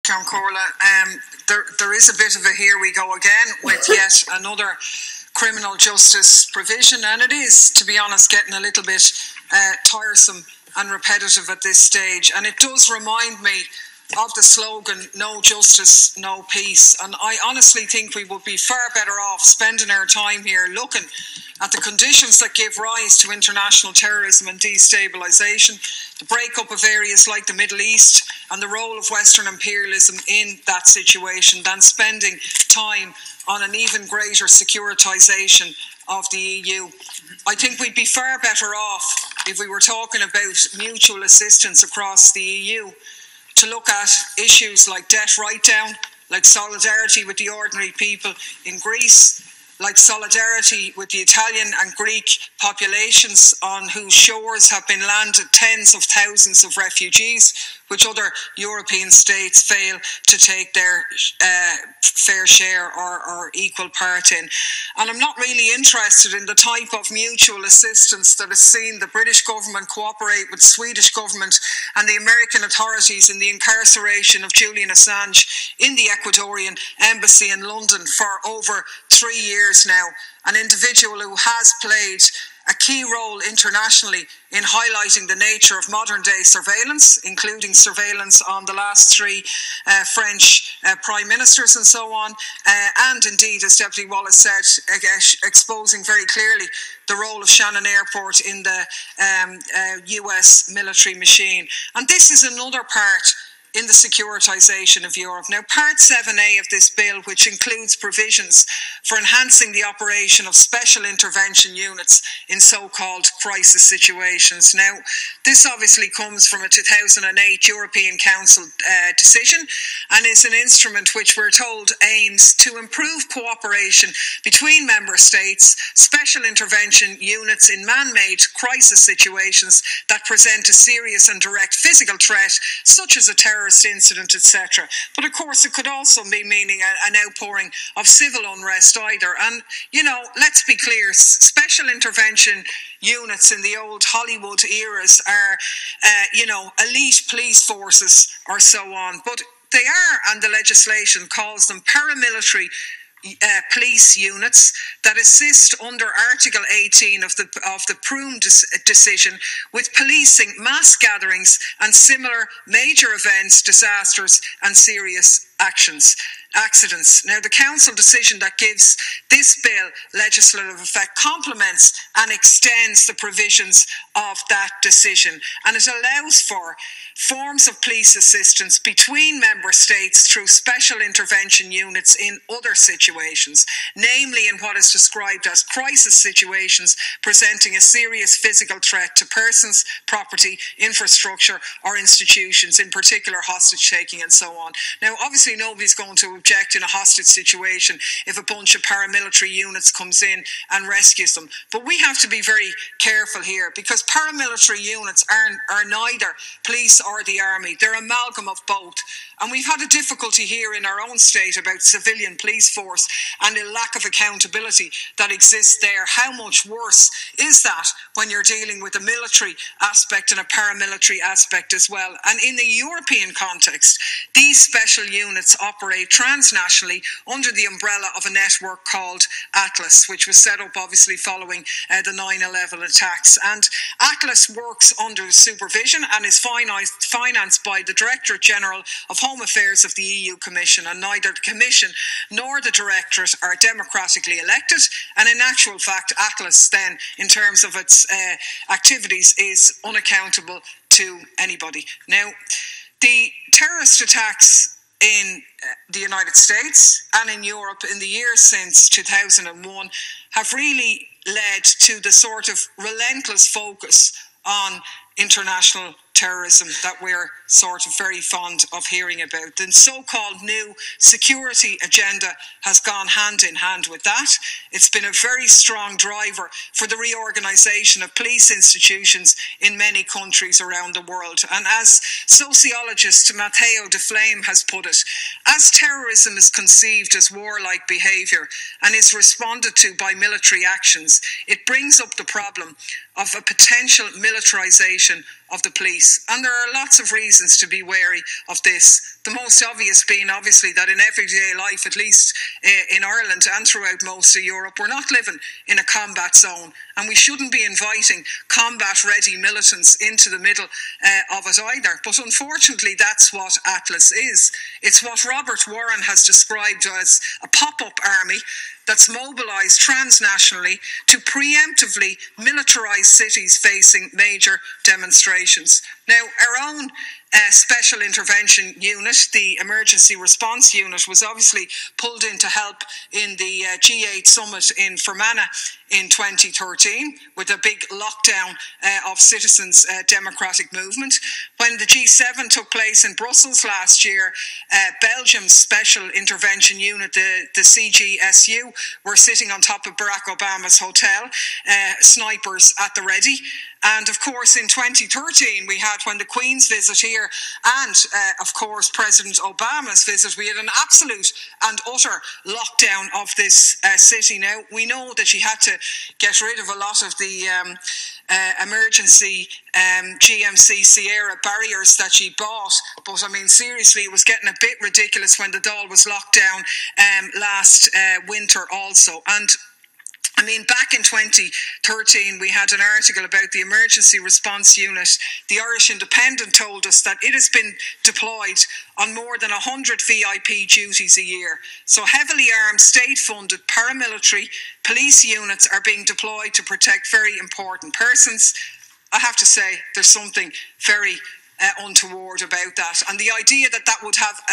John Corla, there is a bit of a here we go again with yet another criminal justice provision, and it is, to be honest, getting a little bit tiresome and repetitive at this stage, and it does remind me of the slogan, no justice, no peace. And I honestly think we would be far better off spending our time here looking at the conditions that give rise to international terrorism and destabilisation, the breakup of areas like the Middle East and the role of Western imperialism in that situation, than spending time on an even greater securitisation of the EU. I think we'd be far better off if we were talking about mutual assistance across the EU, to look at issues like debt write-down, like solidarity with the ordinary people in Greece, like solidarity with the Italian and Greek populations on whose shores have been landed tens of thousands of refugees, which other European states fail to take their fair share or equal part in. And I'm not really interested in the type of mutual assistance that has seen the British government cooperate with the Swedish government and the American authorities in the incarceration of Julian Assange in the Ecuadorian embassy in London for over 3 years now, an individual who has played a key role internationally in highlighting the nature of modern-day surveillance, including surveillance on the last three French prime ministers and so on, and indeed, as Deputy Wallace said, exposing very clearly the role of Shannon Airport in the US military machine. And this is another part in the securitisation of Europe. Now, Part 7A of this bill, which includes provisions for enhancing the operation of special intervention units in so-called crisis situations. Now, this obviously comes from a 2008 European Council decision, and is an instrument which we're told aims to improve cooperation between member states, special intervention units in man-made crisis situations that present a serious and direct physical threat, such as a terrorist incident, etc. But of course, it could also be meaning an outpouring of civil unrest either. And, you know, let's be clear, special intervention units in the old Hollywood eras are, elite police forces or so on. But they are, and the legislation calls them, paramilitary police units that assist under Article 18 of the Prüm decision with policing mass gatherings and similar major events, disasters and serious accidents. Now, the Council decision that gives this bill legislative effect complements and extends the provisions of that decision, and it allows for forms of police assistance between member states through special intervention units in other situations, namely in what is described as crisis situations presenting a serious physical threat to persons, property, infrastructure or institutions, in particular hostage taking and so on. Now, obviously nobody's going to object in a hostage situation if a bunch of paramilitary units comes in and rescues them, but we have to be very careful here, because paramilitary units are neither police or the army. They're an amalgam of both. And we've had a difficulty here in our own state about civilian police force and the lack of accountability that exists there. How much worse is that when you're dealing with a military aspect and a paramilitary aspect as well? And in the European context, these special units operate transnationally under the umbrella of a network called Atlas, which was set up obviously following the 9/11 attacks. And Atlas works under supervision and is financed by the Directorate General of Home Affairs of the EU Commission, and neither the Commission nor the Directorate are democratically elected, and in actual fact Atlas then, in terms of its activities, is unaccountable to anybody. Now, the terrorist attacks in the United States and in Europe in the years since 2001 have really led to the sort of relentless focus on international terrorism that we're sort of very fond of hearing about. The so-called new security agenda has gone hand in hand with that. It's been a very strong driver for the reorganisation of police institutions in many countries around the world. And as sociologist Matteo De Flame has put it, as terrorism is conceived as warlike behaviour and is responded to by military actions, it brings up the problem of a potential militarisation of the police. And there are lots of reasons to be wary of this. The most obvious being obviously that in everyday life, at least in Ireland and throughout most of Europe, we're not living in a combat zone, and we shouldn't be inviting combat-ready militants into the middle of it either. But unfortunately, that's what Atlas is. It's what Robert Warren has described as a pop-up army that's mobilised transnationally to preemptively militarise cities facing major demonstrations. Now, our own Special Intervention Unit, the Emergency Response Unit, was obviously pulled in to help in the G8 summit in Fermanagh in 2013 with a big lockdown of citizens' democratic movement. When the G7 took place in Brussels last year, Belgium's Special Intervention Unit, the CGSU, were sitting on top of Barack Obama's hotel, snipers at the ready. And of course, in 2013, we had, when the Queen's visit here and, of course, President Obama's visit, we had an absolute and utter lockdown of this city. Now, we know that she had to get rid of a lot of the emergency GMC Sierra barriers that she bought. But, I mean, seriously, it was getting a bit ridiculous when the Dáil was locked down last winter also. And I mean, back in 2013, we had an article about the Emergency Response Unit. The Irish Independent told us that it has been deployed on more than 100 VIP duties a year. So heavily armed, state-funded paramilitary police units are being deployed to protect very important persons. I have to say, there's something very untoward about that, and the idea that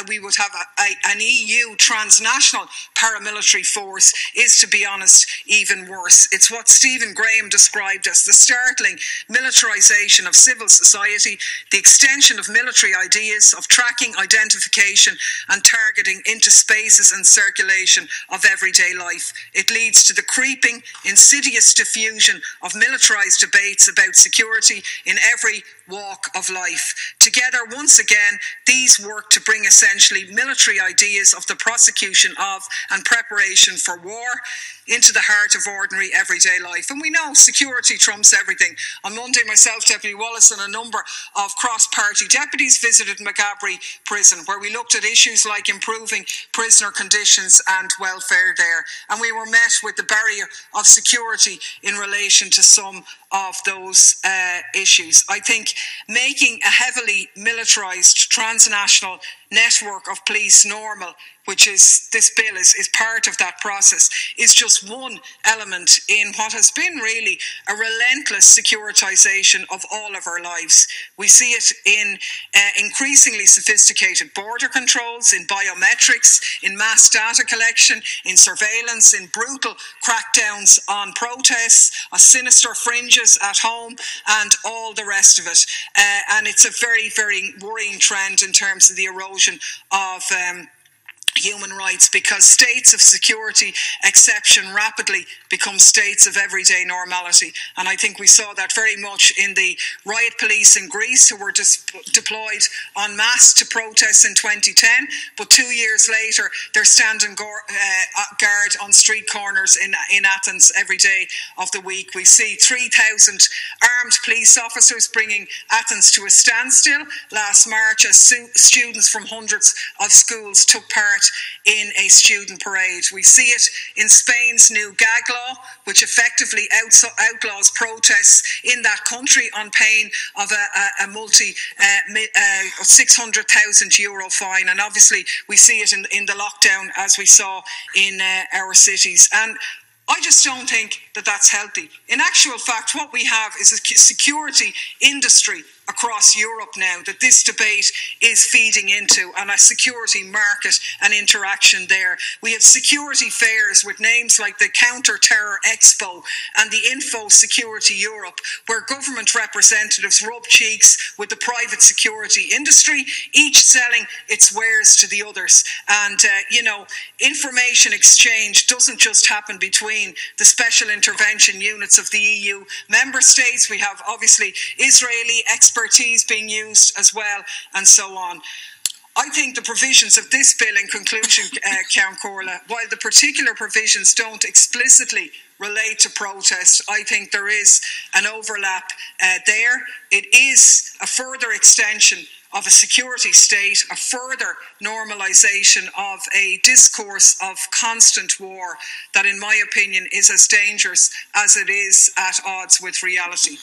we would have an EU transnational paramilitary force is, to be honest, even worse. It's what Stephen Graham described as the startling militarisation of civil society, the extension of military ideas of tracking, identification and targeting into spaces and circulation of everyday life. It leads to the creeping, insidious diffusion of militarised debates about security in every walk of life. Together, once again, these work to bring essentially military ideas of the prosecution of and preparation for war into the heart of ordinary everyday life. And we know security trumps everything. On Monday, myself, Deputy Wallace, and a number of cross-party deputies visited Maghaberry Prison, where we looked at issues like improving prisoner conditions and welfare there. And we were met with the barrier of security in relation to some of those issues. I think making a heavily militarised transnational network of police normal, which is this bill is part of that process, is just one element in what has been really a relentless securitisation of all of our lives. We see it in increasingly sophisticated border controls, in biometrics, in mass data collection, in surveillance, in brutal crackdowns on protests, on sinister fringes at home, and all the rest of it. And it's a very, very worrying trend in terms of the erosion of human rights, because states of security exception rapidly become states of everyday normality. And I think we saw that very much in the riot police in Greece, who were deployed en masse to protests in 2010, but 2 years later they're standing guard on street corners in Athens every day of the week. We see 3,000 armed police officers bringing Athens to a standstill last March as students from hundreds of schools took part in a student parade. We see it in Spain's new gag law, which effectively outlaws protests in that country on pain of a multi €600,000 fine. And obviously we see it in the lockdown, as we saw in our cities. And I just don't think that that's healthy. In actual fact, what we have is a security industry across Europe now that this debate is feeding into, and a security market and interaction there. We have security fairs with names like the Counter-Terror Expo and the Info Security Europe, where government representatives rub cheeks with the private security industry, each selling its wares to the others. And, information exchange doesn't just happen between the special intervention units of the EU member states. We have, obviously, Israeli expertise being used as well, and so on. I think the provisions of this bill, in conclusion, Count Corla, while the particular provisions don't explicitly relate to protest. I think there is an overlap there. It is a further extension of a security state, a further normalisation of a discourse of constant war that, in my opinion, is as dangerous as it is at odds with reality.